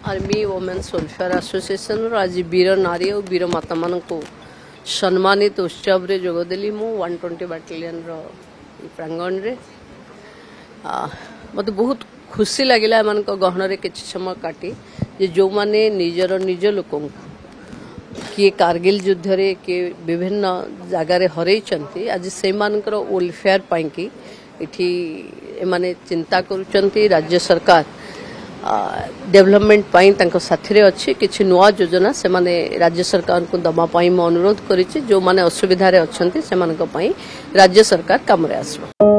Army women's welfare association आज वीर नारी और वीर माता मान को सम्मानित उत्सव रे जोगदेली मु 120 बाटालियन प्रांगण रे मत बहुत खुशी लगिला एमान गहन रे किछ समय काटी जे जो माने निजर निज लोक किए कारगिल युद्ध रे किए विभिन्न जगार हरई आज से वेलफेयर पाई इठी एमाने चिंता करुचंती राज्य सरकार डेवलपमेंट पाई तांको साथी अच्छी किसी नुआ योजना से माने राज्य सरकार को दमा पाई अनुरोध करिछि जो माने असुविधा रे अछंती से मानक पाई राज्य सरकार काम रे आसबो।